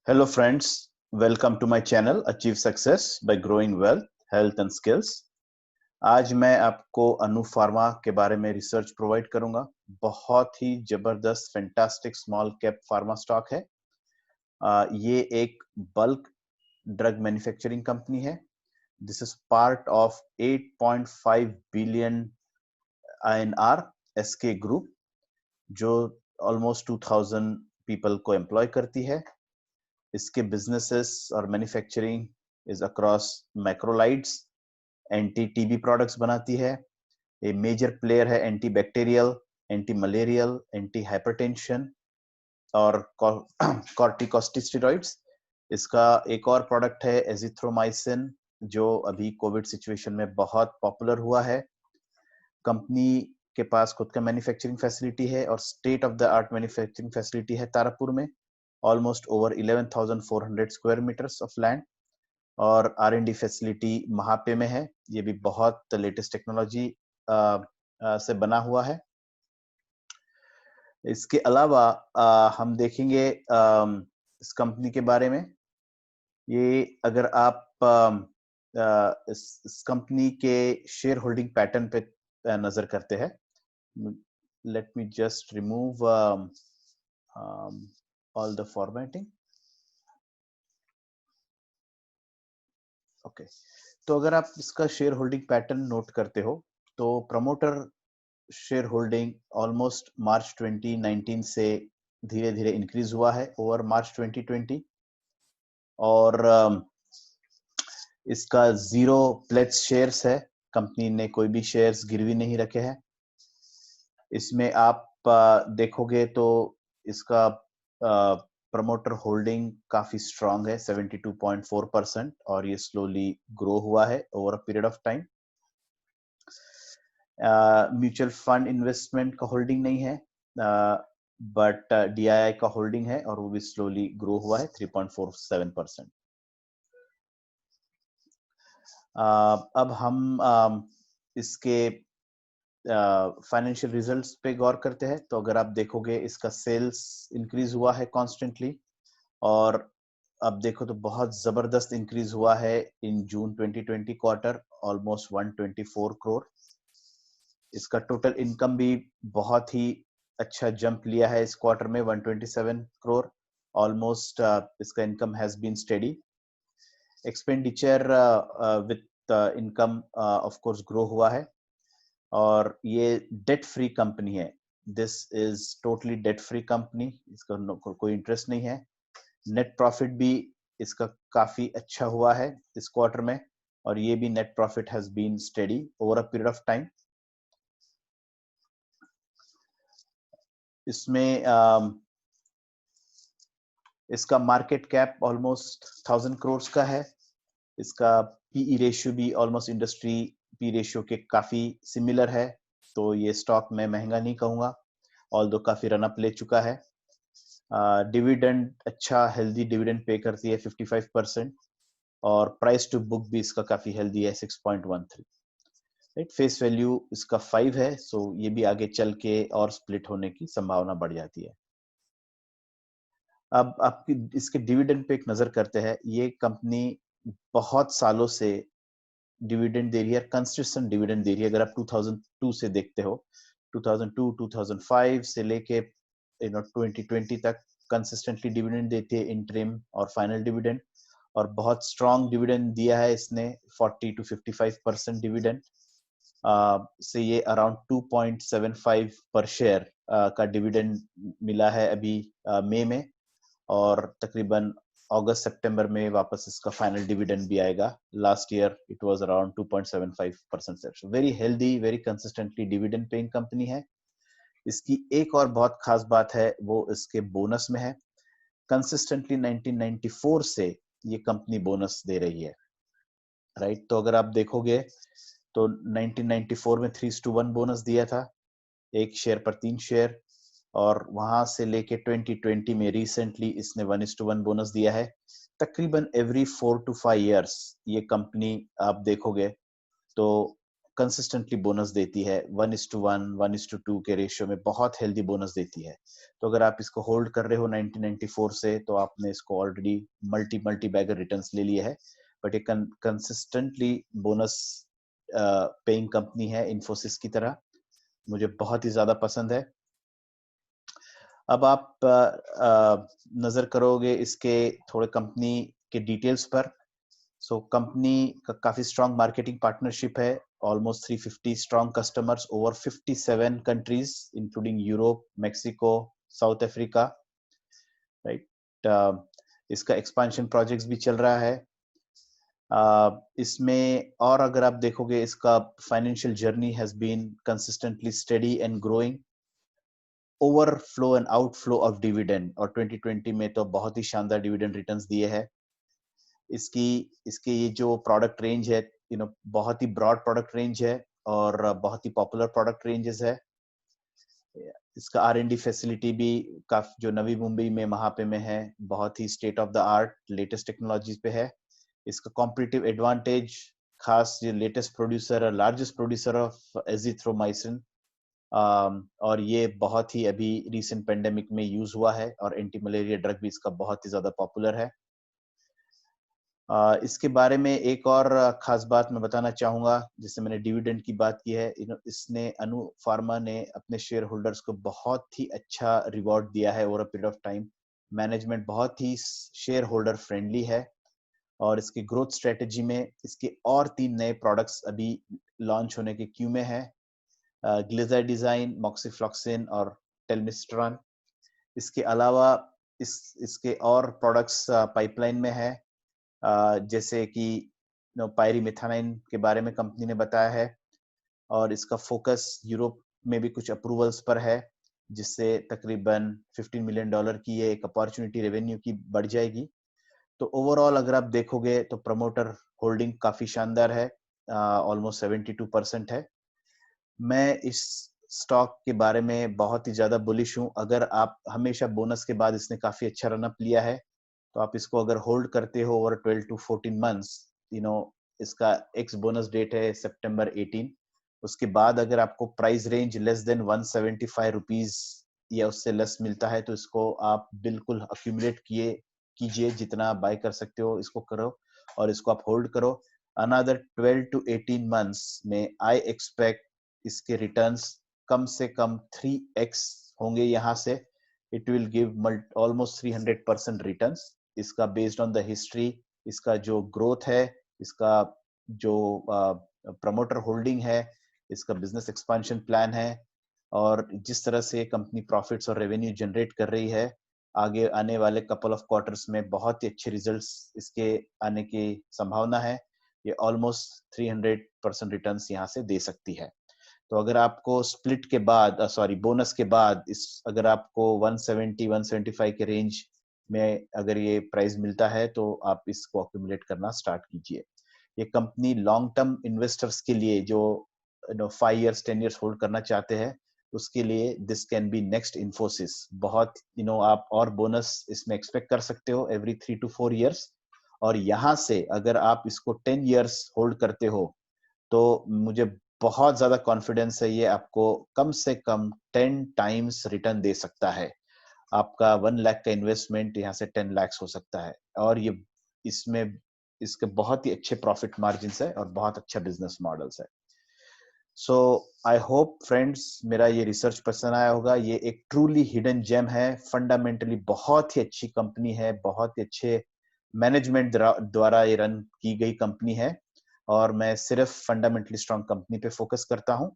Hello friends, welcome to my channel Achieve Success by Growing Wealth, Health and Skills। आज मैं आपको अनु pharma के बारे में रिसर्च प्रोवाइड करूंगा। बहुत ही जबरदस्त fantastic small cap pharma stock है। ये एक बल्क ड्रग मैन्युफैक्चरिंग कंपनी है। This is part of 8.5 billion INR SK group, जो ऑलमोस्ट 2000 पीपल को एम्प्लॉय करती है। इसके बिजनेसेस और manufacturing is across macrolides, anti TB products बनाती है। ए मेजर प्लेयर है anti bacterial, anti malarial, anti hypertension और कॉर्टिकोस्टेरॉइड्स। इसका एक और प्रोडक्ट है एजिथ्रोमाइसिन, जो अभी कोविड सिचुएशन में बहुत पॉपुलर हुआ है। कंपनी के पास खुद का मैन्युफैक्चरिंग फैसिलिटी है और state of the art manufacturing facility है तारापुर में, almost over 11,400 square meters of land, और R&D फैसिलिटी महापे में है। ये भी बहुत लेटेस्ट टेक्नोलॉजी से बना हुआ है। इसके अलावा हम देखेंगे इस कंपनी के बारे में। ये अगर आप इस कंपनी के शेयर होल्डिंग पैटर्न पे नजर करते हैं, let me just remove all the formatting। Okay, तो अगर आप इसका शेयर होल्डिंग पैटर्न नोट करते हो तो प्रमोटर शेयर होल्डिंग ऑलमोस्ट मार्च 2019 से धीरे धीरे इंक्रीज हुआ है ओवर मार्च 2020, और इसका 0 प्लेज शेयर्स है। कंपनी ने कोई भी शेयर्स गिरवी नहीं रखे हैं। इसमें आप देखोगे तो इसका प्रमोटर होल्डिंग काफी स्ट्रांग है, 72.4%, और ये स्लोली ग्रो हुआ है over a period of time. Mutual fund investment का होल्डिंग नहीं है, बट DII का होल्डिंग है और वो भी स्लोली ग्रो हुआ है 3.47%। अब हम इसके फाइनेंशियल रिजल्ट्स पे गौर करते हैं। तो अगर आप देखोगे इसका सेल्स इंक्रीज हुआ है कॉन्स्टेंटली, और अब देखो तो बहुत जबरदस्त इंक्रीज हुआ है इन जून 2020 क्वार्टर, ऑलमोस्ट 124 करोड़। इसका टोटल इनकम भी बहुत ही अच्छा जंप लिया है इस क्वार्टर में, 127 करोड़ ऑलमोस्ट। इसका income has been steady. Expenditure with income of course grow हुआ है, और ये डेट फ्री कंपनी है। This is totally debt free company, इसका कोई इंटरेस्ट नहीं है। नेट प्रॉफिट भी इसका काफी अच्छा हुआ है इस क्वार्टर में, और ये भी net profit has been steady over a period of time. इसमें इसका मार्केट कैप ऑलमोस्ट 1000 करोड़ का है। इसका पीई रेशियो भी ऑलमोस्ट इंडस्ट्री पी रेशियो के काफी सिमिलर है, तो ये स्टॉक मैं महंगा नहीं कहूंगा, ऑल्दो काफी रन अप ले चुका है। डिविडेंड अच्छा हेल्दी डिविडेंड पे करती है 55%, और प्राइस टू बुक भी इसका काफी हेल्दी है 6.13। राइट, फेस वैल्यू इसका 5 है, सो ये भी आगे चल के और स्प्लिट होने की संभावना बढ़ जाती है। अब आपकी इसके डिविडेंड पे एक नजर करते हैं। ये कंपनी बहुत सालों से डिविडेंड दे रही है, कंसिस्टेंट डिविडेंड दे रही है। अगर आप 2002 से देखते हो, 2002 2005 से लेके 2020 तक कंसिस्टेंटली डिविडेंड देती है, इंटरिम और फाइनल डिविडेंड, और बहुत स्ट्रॉन्ग डिविडेंड दिया है इसने, 40 to 55% डिविडेंड से ये अराउंड 2.75 पर शेयर का डिविडेंड मिला है अभी मई में, और तकरीबन अगस्त सितंबर में वापस इसका फाइनल डिविडेंड भी आएगा। Last year it was around 2.75%। Very healthy, very consistently dividend paying company है। इसकी एक और बहुत खास बात है, वो इसके बोनस में है। कंसिस्टेंटली 1994 से ये कंपनी बोनस दे रही है। राइट, तो अगर आप देखोगे तो 1994 में 3:1 बोनस दिया था, 1 शेयर पर 3 शेयर, और वहां से लेके 2020 में रिसेंटली इसने 1:1 बोनस दिया है। तकरीबन एवरी 4 to 5 years ये कंपनी आप देखोगे तो कंसिस्टेंटली बोनस देती है, 1:1, 1:2 के रेशियो में बहुत हेल्दी बोनस देती है। तो अगर आप इसको होल्ड कर रहे हो 1994 से, तो आपने इसको ऑलरेडी मल्टी बैगर रिटर्न्स ले लिए है। बट ये कंसिस्टेंटली बोनस पेइंग कंपनी है इन्फोसिस की तरह, मुझे बहुत ही ज्यादा पसंद है। अब आप नजर करोगे इसके थोड़े कंपनी के डिटेल्स पर। सो कंपनी का काफी स्ट्रॉन्ग मार्केटिंग पार्टनरशिप है, almost 350 strong customers over 57 countries including Europe, Mexico, south Africa, right. इसका एक्सपेंशन प्रोजेक्ट्स भी चल रहा है। इसमें और अगर आप देखोगे इसका financial journey has been consistently steady and growing, overflow and outflow of dividend, और 2020 में तो बहुत ही शानदार डिविडेंड रिटर्न्स दिए हैं। इसके ये जो प्रोडक्ट रेंज है, बहुत ही ब्रॉड प्रोडक्ट रेंज है और बहुत ही पॉपुलर प्रोडक्ट रेंजेस है। इसका R&D फैसिलिटी भी काफी, जो नवी मुंबई में महापे में है, बहुत ही state of the art latest technologies पे है। इसका कॉम्पिटिटिव एडवांटेज, खास ये लेटेस्ट प्रोड्यूसर और लार्जेस्ट प्रोड्यूसर ऑफ एजिथ्रोमाइसिन, और ये बहुत ही अभी रीसेंट पेंडेमिक में यूज हुआ है, और एंटी मलेरिया ड्रग भी इसका बहुत ही ज्यादा पॉपुलर है। इसके बारे में एक और खास बात मैं बताना चाहूंगा, जिससे मैंने डिविडेंड की बात की है, इसने अनु फार्मा ने अपने शेयर होल्डर्स को बहुत ही अच्छा रिवॉर्ड दिया है over a period of time. Management बहुत ही शेयर होल्डर फ्रेंडली है, और इसकी ग्रोथ स्ट्रेटेजी में इसके और 3 नए प्रोडक्ट्स अभी लॉन्च होने के क्यू में है, ग्लिसैडिजाइन, मॉक्सिफ्लॉक्सिन और टेल्मिस्ट्रॉन। इसके अलावा इसके और प्रोडक्ट्स पाइपलाइन में है, जैसे कि पायरीमेथानाइन के बारे में कंपनी ने बताया है, और इसका फोकस यूरोप में भी कुछ अप्रूवल्स पर है, जिससे तकरीबन $15 मिलियन की ये एक अपॉर्चुनिटी रेवेन्यू की बढ़ जाएगी। तो ओवरऑल अगर आप देखोगे तो प्रमोटर होल्डिंग काफी शानदार है, ऑलमोस्ट 72% है। मैं इस स्टॉक के बारे में बहुत ही ज्यादा बुलिश हूँ। अगर आप हमेशा बोनस के बाद, इसने काफी अच्छा रनअप लिया है, तो आप इसको अगर होल्ड करते हो ओवर 12 to 14 मंथ्स, इसका एक्स बोनस डेट है सितंबर 18। उसके बाद अगर आपको price range less than 175 rupees या उससे लेस मिलता है, तो इसको आप बिल्कुल अक्यूमुलेट कीजिए, जितना बाय कर सकते हो इसको करो, और इसको आप होल्ड करो। अनदर 12 to 18 मंथ्स में आई एक्सपेक्ट इसके रिटर्न्स कम से कम 3x होंगे यहाँ से। It will give almost 300% returns. इसका बेस्ड ऑन द हिस्ट्री, इसका जो ग्रोथ है, इसका जो प्रमोटर होल्डिंग है, इसका बिजनेस एक्सपेंशन प्लान है, और जिस तरह से कंपनी प्रॉफिट्स और रेवेन्यू जनरेट कर रही है, आगे आने वाले कपल ऑफ क्वार्टर्स में बहुत ही अच्छे रिजल्ट्स इसके आने की संभावना है। ये ऑलमोस्ट 300% रिटर्न्स यहाँ से दे सकती है। तो अगर आपको स्प्लिट के बाद, बोनस के बाद, अगर आपको 170 175 के रेंज में अगर ये प्राइस मिलता है, तो आप इसको अक्यूमुलेट करना स्टार्ट कीजिए। ये कंपनी लॉन्ग टर्म इन्वेस्टर्स के लिए, जो 5 इयर्स 10 इयर्स होल्ड करना चाहते हैं, उसके लिए this can be next Infosys. बहुत आप और बोनस इसमें एक्सपेक्ट कर सकते हो एवरी 3 to 4 इयर्स। और यहाँ से अगर आप इसको 10 इयर्स होल्ड करते हो, तो मुझे बहुत ज्यादा कॉन्फिडेंस है ये आपको कम से कम 10 टाइम्स रिटर्न दे सकता है। आपका 1 लाख का इन्वेस्टमेंट यहाँ से 10 लाख हो सकता है, और ये इसमें इसके बहुत ही अच्छे प्रॉफिट मार्जिन है और बहुत अच्छा बिजनेस मॉडल्स है। सो आई होप फ्रेंड्स, मेरा ये रिसर्च पसंद आया होगा। ये एक ट्रूली हिडन जेम है, फंडामेंटली बहुत ही अच्छी कंपनी है, बहुत ही अच्छे मैनेजमेंट द्वारा ये रन की गई कंपनी है, और मैं सिर्फ फंडामेंटली स्ट्रांग कंपनी पे फोकस करता हूं।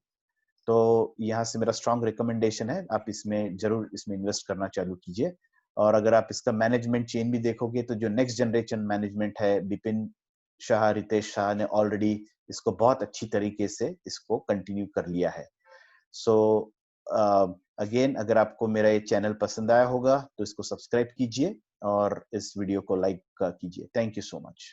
तो यहाँ से मेरा स्ट्रांग रिकमेंडेशन है, आप इसमें जरूर इसमें इन्वेस्ट करना चालू कीजिए। और अगर आप इसका मैनेजमेंट चेन भी देखोगे, तो जो नेक्स्ट जनरेशन मैनेजमेंट है, बिपिन शाह, रितेश शाह ने ऑलरेडी इसको बहुत अच्छी तरीके से इसको कंटिन्यू कर लिया है। सो अगेन, अगर आपको मेरा ये चैनल पसंद आया होगा, तो इसको सब्सक्राइब कीजिए और इस वीडियो को लाइक कीजिए। Thank you so much.